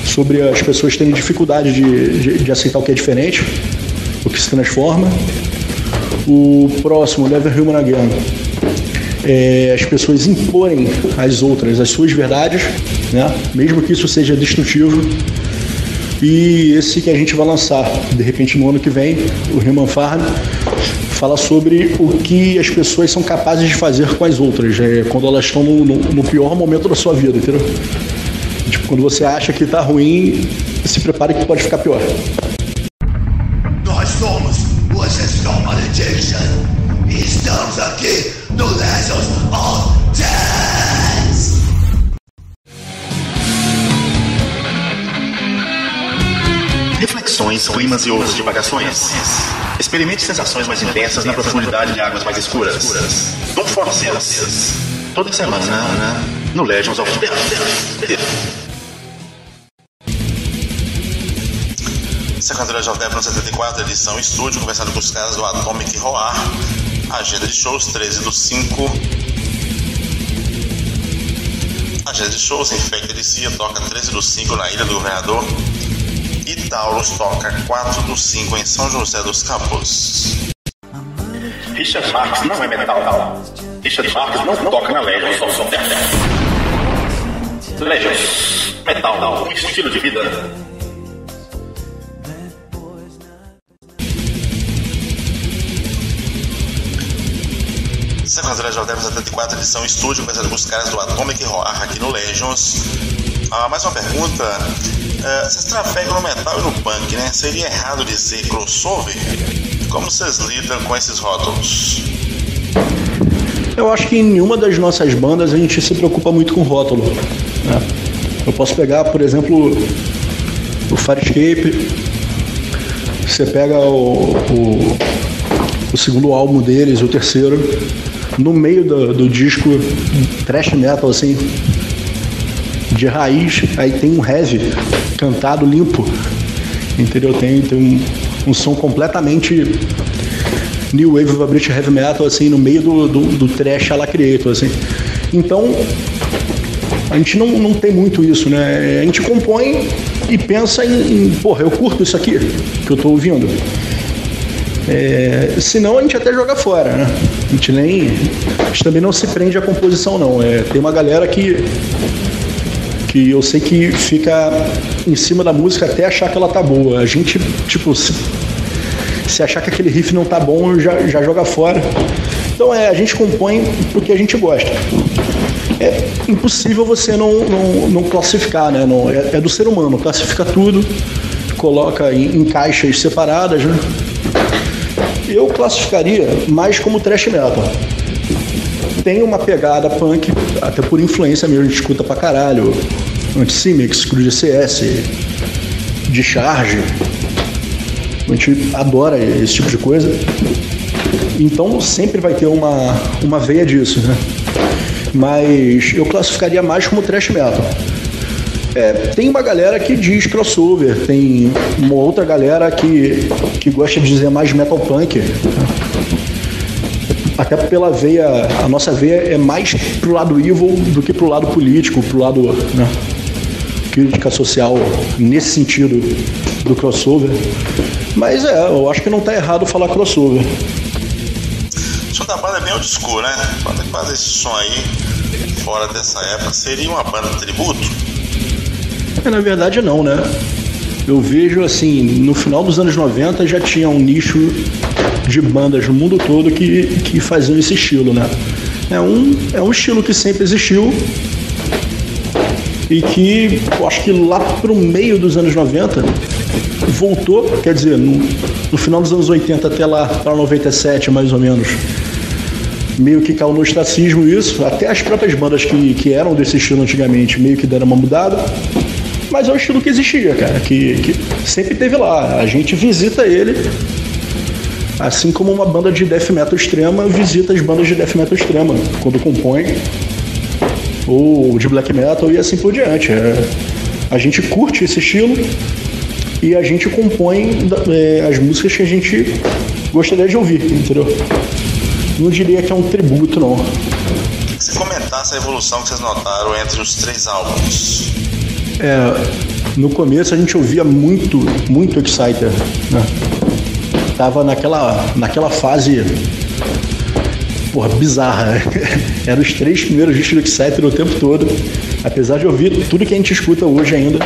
sobre as pessoas terem dificuldade de aceitar o que é diferente, o que se transforma. O próximo, Never Human Again, as pessoas imporem às outras as suas verdades, né? Mesmo que isso seja destrutivo. E esse que a gente vai lançar, de repente, no ano que vem, o Human Farm, fala sobre o que as pessoas são capazes de fazer com as outras, quando elas estão no pior momento da sua vida, entendeu? Tipo, quando você acha que tá ruim, se prepare que pode ficar pior. Nós somos o Ancestral Malediction e estamos aqui no Legends of Death. Reflexões, climas e outras divagações. Experimente sensações mais intensas na profundidade de águas mais escuras. Don't Forces. Toda semana no Legends of Death. Second Legends of Death no 74, edição estúdio, conversando com os caras do Atomic Roar. Agenda de shows 13/5. Agenda de shows, Infected Sea toca 13/5 na Ilha do Governador. E Taurus toca 4/5 em São José dos Campos. Richard Marx não é metal. Richard Marx não toca na Legends of Death. Legends, metal, um estilo de vida. Second Legends of Death 74, edição estúdio, conversando com os caras do Atomic Roar aqui no Legends. Mais uma pergunta. Vocês trafegam no metal e no punk, né? Seria errado dizer crossover? Como vocês lidam com esses rótulos? Eu acho que em nenhuma das nossas bandas a gente se preocupa muito com rótulo, né? Eu posso pegar, por exemplo, o Farscape. Você pega o segundo álbum deles, o terceiro, no meio do disco thrash metal, assim, de raiz, aí tem um heavy cantado limpo, entendeu? Tem um som completamente new wave vibrating heavy metal, assim, no meio do thrash à la Creator, assim. Então a gente não tem muito isso, né? A gente compõe e pensa porra, eu curto isso aqui que eu tô ouvindo. Senão a gente até joga fora, né? A gente também não se prende à composição, não. Tem uma galera que eu sei que fica em cima da música até achar que ela tá boa. A gente, tipo, se achar que aquele riff não tá bom, já joga fora. Então a gente compõe porque a gente gosta. É impossível você não classificar, né? É do ser humano, classifica tudo, coloca em caixas separadas, né? Eu classificaria mais como thrash metal. Tem uma pegada punk, até por influência mesmo, a gente escuta pra caralho. Antisymmex, Cruz CS, Discharge. A gente adora esse tipo de coisa. Então sempre vai ter uma veia disso, né? Mas eu classificaria mais como thrash metal. Tem uma galera que diz crossover, tem uma outra galera que gosta de dizer mais metal punk. Até pela veia, a nossa veia é mais pro lado evil do que pro lado político, pro lado, né, crítica social, nesse sentido do crossover. Mas eu acho que não tá errado falar crossover. O som da banda é bem old school, né? Quando fazer esse som aí, fora dessa época, seria uma banda de tributo? Na verdade não, né? Eu vejo assim, no final dos anos 90 já tinha um nicho de bandas no mundo todo que faziam esse estilo, né? É um estilo que sempre existiu e que eu acho que lá pro meio dos anos 90 voltou, quer dizer, no final dos anos 80 até lá para 97 mais ou menos, meio que caiu no ostracismo isso, até as próprias bandas que eram desse estilo antigamente meio que deram uma mudada. Mas é o estilo que existia, cara, que sempre teve lá. A gente visita ele, assim como uma banda de death metal extrema visita as bandas de death metal extrema quando compõe, ou de black metal e assim por diante. A gente curte esse estilo e a gente compõe as músicas que a gente gostaria de ouvir, entendeu? Não diria que é um tributo, não. Queria que você comentasse a evolução que vocês notaram entre os 3 álbuns. No começo a gente ouvia muito Exciter, né? Tava naquela fase, porra, bizarra. Eram os 3 primeiros discos do Exciter o tempo todo, apesar de ouvir tudo que a gente escuta hoje ainda,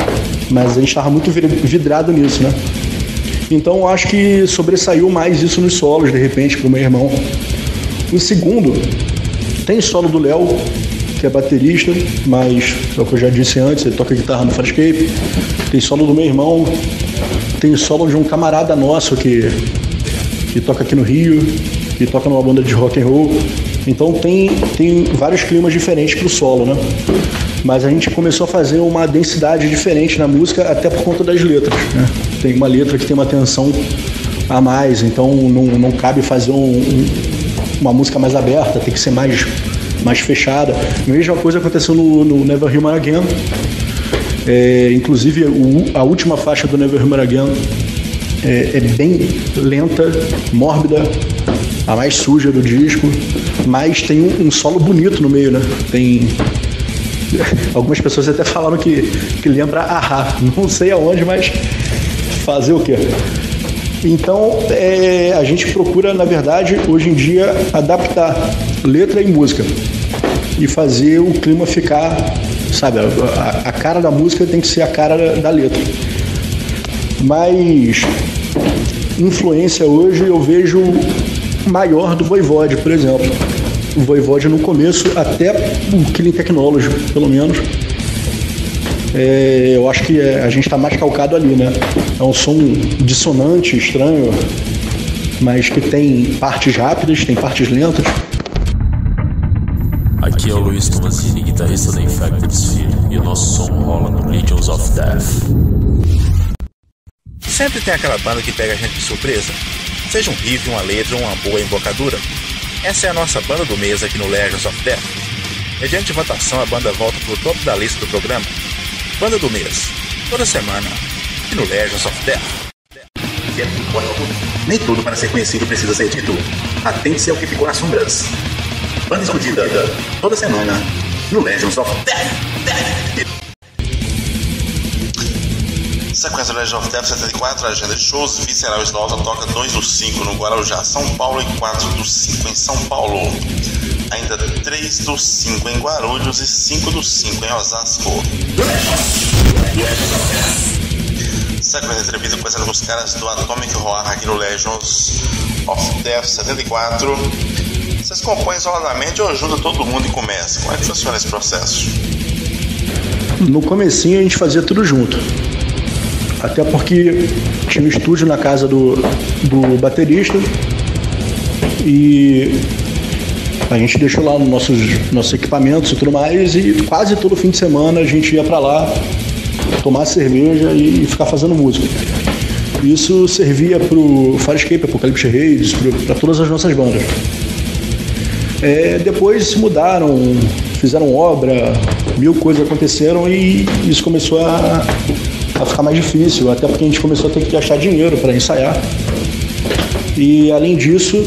mas a gente tava muito vidrado nisso, né? Então eu acho que sobressaiu mais isso nos solos, de repente, pro meu irmão. O segundo, tem solo do Léo, que é baterista, mas é o que eu já disse antes, ele toca guitarra no Farscape. Tem solo do meu irmão, tem solo de um camarada nosso que toca aqui no Rio, que toca numa banda de rock and roll. Então tem vários climas diferentes pro solo, né? Mas a gente começou a fazer uma densidade diferente na música, até por conta das letras, né? Tem uma letra que tem uma tensão a mais, então não cabe fazer uma música mais aberta, tem que ser mais fechada. A mesma coisa aconteceu no Never Human Again. Inclusive a última faixa do Never Human Again é bem lenta, mórbida, a mais suja do disco, mas tem um solo bonito no meio, né? Tem algumas pessoas até falaram que lembra Ahá, não sei aonde, mas fazer o quê? Então a gente procura, na verdade, hoje em dia adaptar letra e música e fazer o clima ficar, sabe, a cara da música tem que ser a cara da letra. Mas influência hoje eu vejo maior do Voivode, por exemplo. O Voivode no começo, até o Killing Technology, pelo menos, eu acho que a gente está mais calcado ali, né? É um som dissonante, estranho, mas que tem partes rápidas, tem partes lentas. Aqui é o Luiz Tomazini, guitarrista da Infected Sphere, e o nosso som rola no Legions of Death. Sempre tem aquela banda que pega a gente de surpresa, seja um riff, uma letra ou uma boa embocadura. Essa é a nossa banda do mês aqui no Legions of Death. Mediante votação, a banda volta pro topo da lista do programa. Banda do mês, toda semana, aqui no Legions of Death. Nem tudo para ser conhecido precisa ser dito. Atente-se ao que ficou nas sombras. Banda escondida, toda semana, no Legions of Death. Sequência do Legions of Death 74, agenda de shows. Visceral Slaughter toca 2/5 no Guarujá, São Paulo, e 4/5 em São Paulo. Ainda 3/5 em Guarulhos e 5/5 em Osasco. Sequência de entrevista começando com os caras do Atomic Horror aqui no Legions of Death 74. Vocês compõem isoladamente ou ajudam todo mundo e começa? Como é que funciona esse processo? No comecinho a gente fazia tudo junto. até porque tinha um estúdio na casa do baterista e a gente deixou lá nossos equipamentos e tudo mais, e quase todo fim de semana a gente ia para lá tomar cerveja e ficar fazendo música. Isso servia pro Farscape, Apocalypse Raids, para todas as nossas bandas. Depois se mudaram, fizeram obra, mil coisas aconteceram e isso começou a ficar mais difícil, até porque a gente começou a ter que achar dinheiro para ensaiar. E além disso,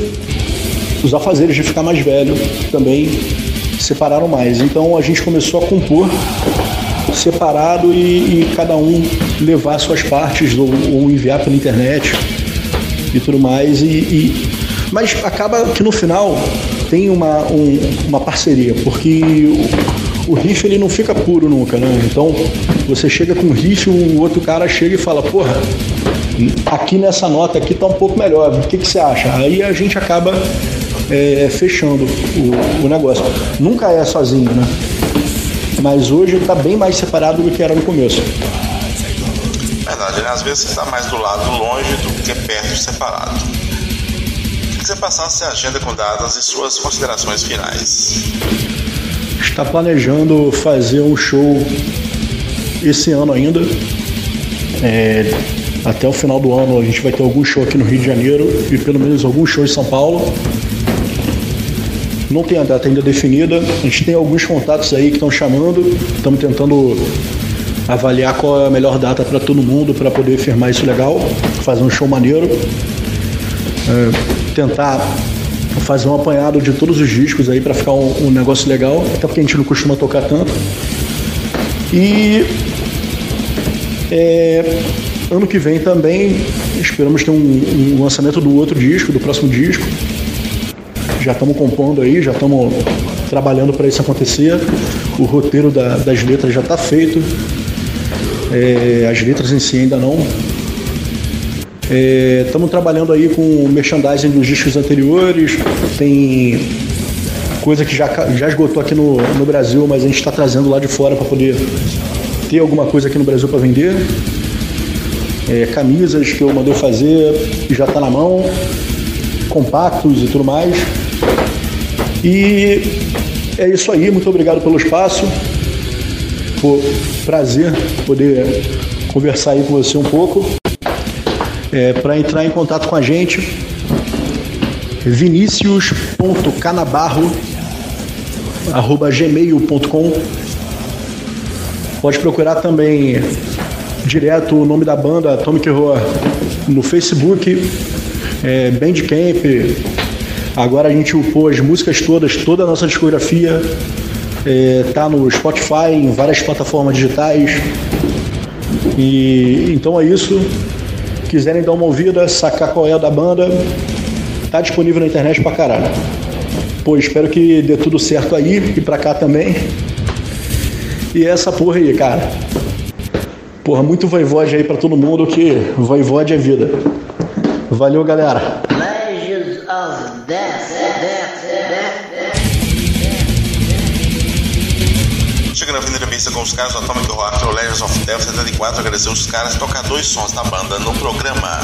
os afazeres de ficar mais velho também separaram mais. Então a gente começou a compor separado e cada um levar suas partes ou enviar pela internet e tudo mais. Mas acaba que no final tem uma parceria, porque o riff ele não fica puro nunca, né? Então você chega com um riff, o outro cara chega e fala, porra, aqui nessa nota aqui tá um pouco melhor, o que você acha? Aí a gente acaba fechando o negócio. Nunca é sozinho, né? Mas hoje está bem mais separado do que era no começo. Verdade, né? Às vezes você está mais do lado longe do que perto separado. Queria que você passasse a agenda com datas e suas considerações finais. Está planejando fazer um show esse ano ainda. Até o final do ano a gente vai ter algum show aqui no Rio de Janeiro e pelo menos algum show em São Paulo. Não tem a data ainda definida, a gente tem alguns contatos aí que estão chamando, estamos tentando avaliar qual é a melhor data para todo mundo, para poder firmar isso legal, fazer um show maneiro, tentar fazer um apanhado de todos os discos aí para ficar um negócio legal, até porque a gente não costuma tocar tanto. E ano que vem também esperamos ter um lançamento do outro disco, do próximo disco. Já estamos compondo aí, já estamos trabalhando para isso acontecer. O roteiro das letras já está feito. As letras em si ainda não. Estamos trabalhando aí com o merchandising dos discos anteriores. Tem coisa que já esgotou aqui no Brasil, mas a gente está trazendo lá de fora para poder ter alguma coisa aqui no Brasil para vender. Camisas que eu mandei fazer, que já está na mão. Compactos e tudo mais. E é isso aí, muito obrigado pelo espaço. Foi prazer poder conversar aí com você um pouco. Para entrar em contato com a gente, vinicius.canabarro@gmail.com. Pode procurar também direto o nome da banda Atomic Horror no Facebook, Bandcamp. Agora a gente upou as músicas toda a nossa discografia tá no Spotify, em várias plataformas digitais. E então é isso. Quiserem dar uma ouvida, sacar qual é a da banda, tá disponível na internet pra caralho. Espero que dê tudo certo aí e pra cá também. E essa porra aí, cara. Muito Voivode aí pra todo mundo, que Voivode é vida. Valeu, galera. Legends of Death. Chegando ao fim da entrevista com os caras do Atomic Horror, Legends of Death 74, agradecer os caras e tocar 2 sons da banda no programa.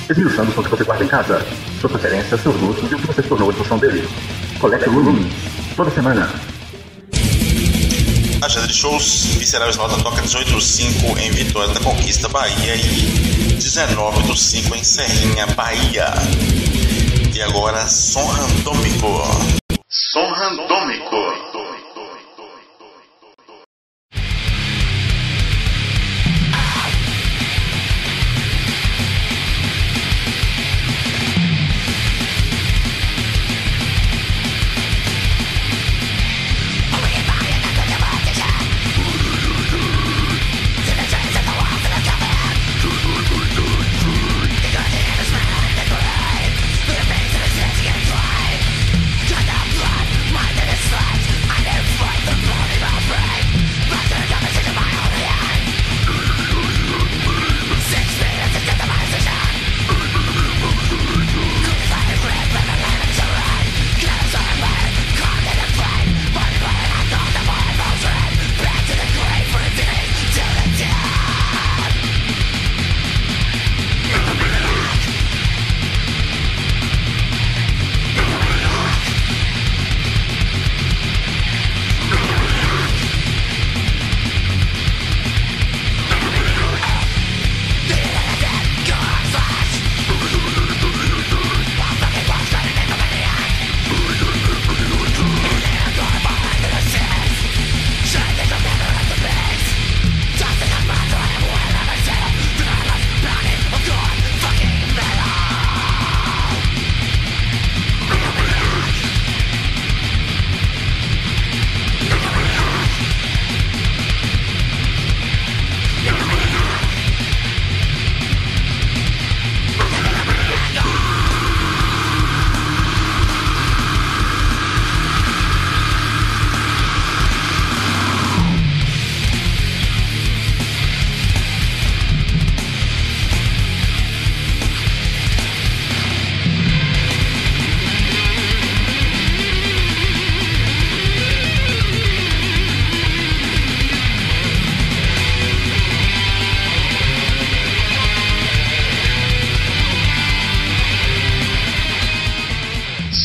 Esmiuçando o som que você guarda em casa. Sua preferência, seus gostos e o que você se tornou a função dele. Collector Room. Toda semana. Agenda de shows. Visceral Slaughter toca 18/5 em Vitória da Conquista, Bahia, e 19/5 em Serrinha, Bahia. E agora, som randômico. Som randômico.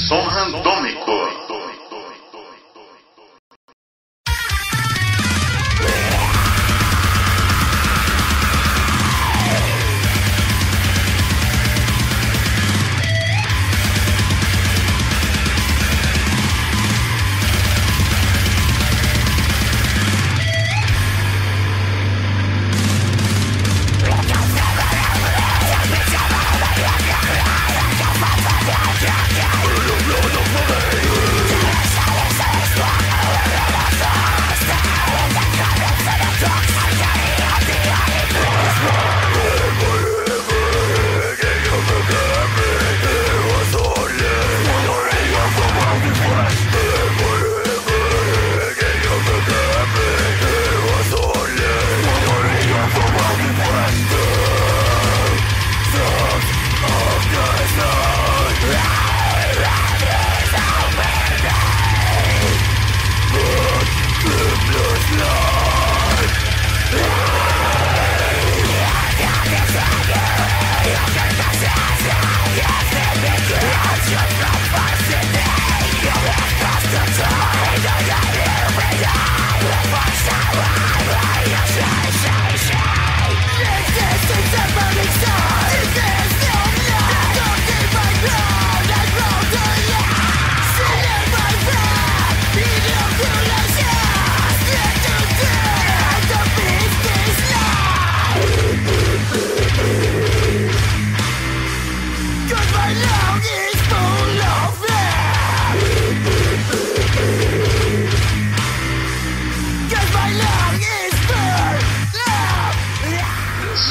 Som randômico.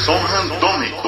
Som randômico.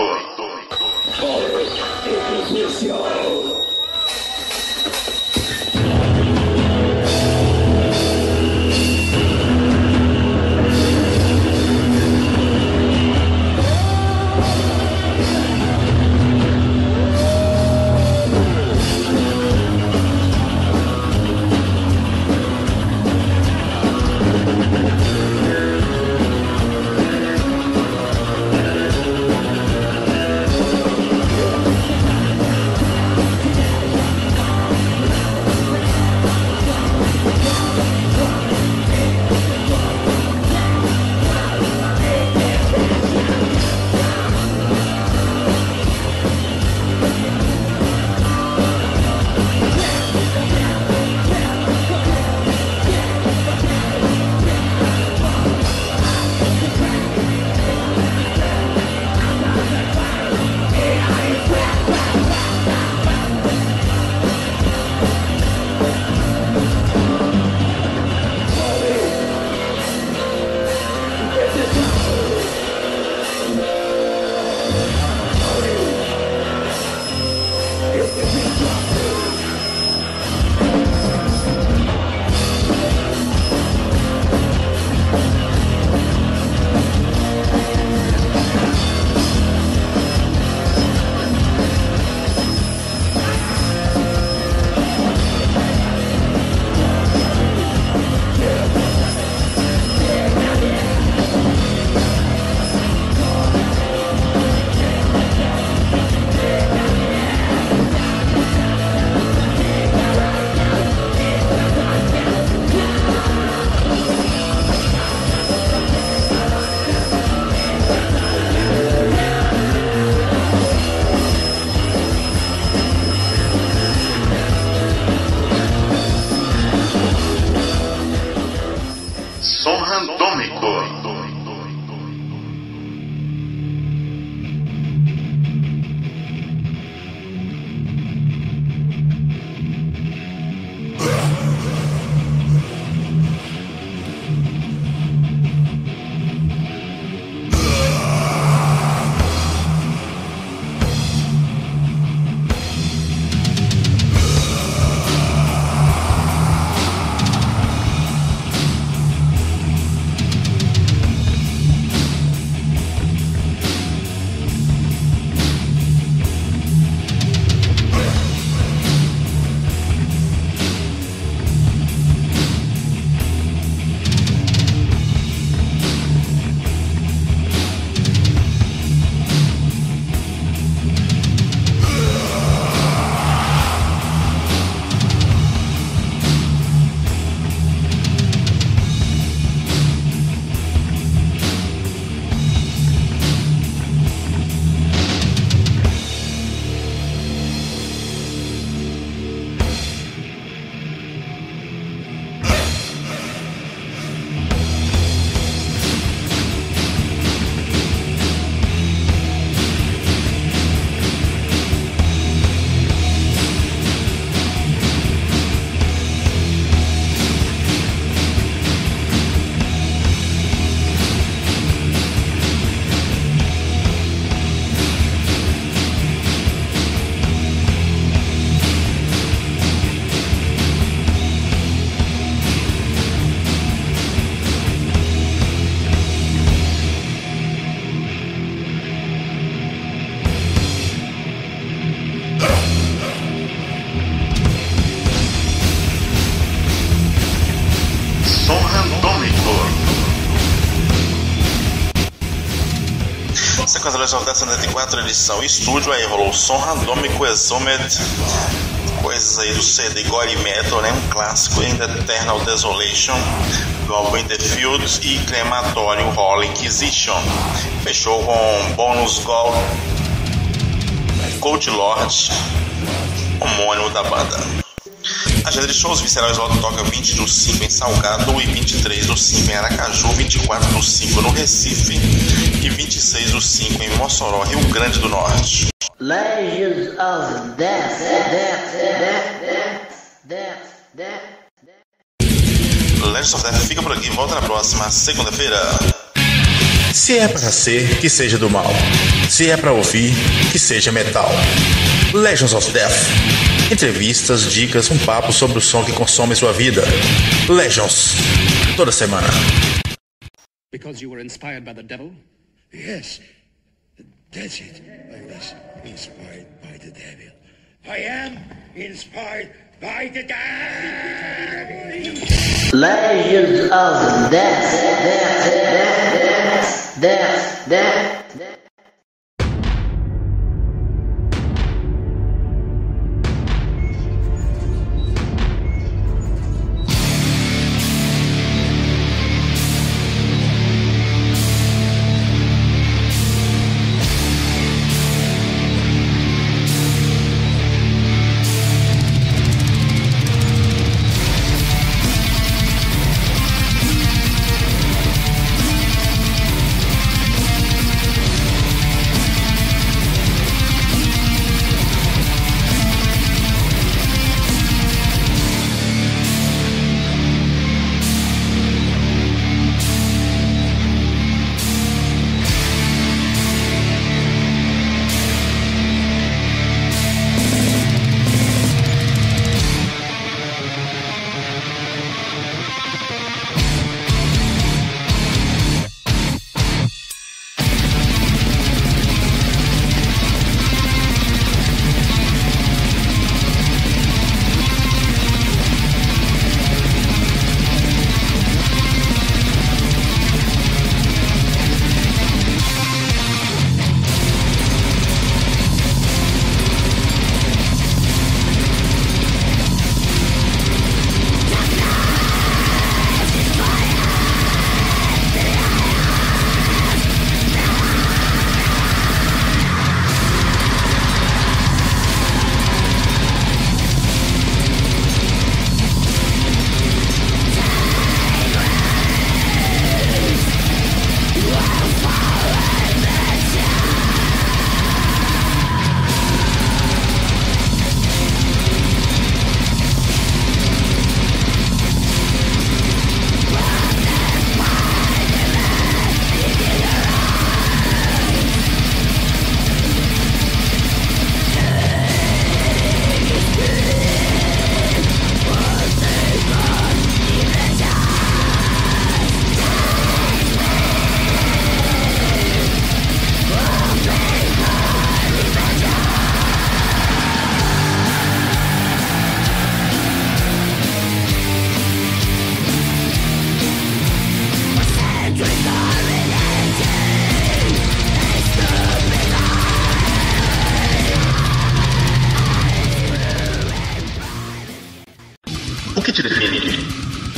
sequência do Legends of Death 74 edição estúdio, aí rolou som randômico, Exhumed, coisas aí do CD Gore Metal, né? Um clássico, ainda Eternal Desolation, do álbum In The Field, e Crematório Holy Inquisition. Fechou com Bonus Gold, Cold Lord, homônimo da banda. Agenda de shows: Visceral Slaughter toca 20/5 em Salgado e 23/5 em Aracaju, 24/5 no Recife e 26/5 em Mossoró, Rio Grande do Norte. Legends of Death. Legends of Death fica por aqui, volta na próxima segunda-feira. Se é para ser, que seja do mal. Se é para ouvir, que seja metal. Legends of Death. Entrevistas, dicas, um papo sobre o som que consome sua vida. Legends. Toda semana. Because you were inspired by the devil? Yes. That's it. I was inspired by the devil. I am inspired by the devil. Legends of Death. O que te define?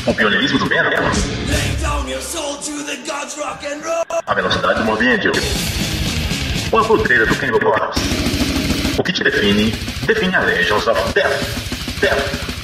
O pioneirismo do Venom? A velocidade do movimento? Ou a podreira do Cannibal Corpse? O que te define a Legends of Death.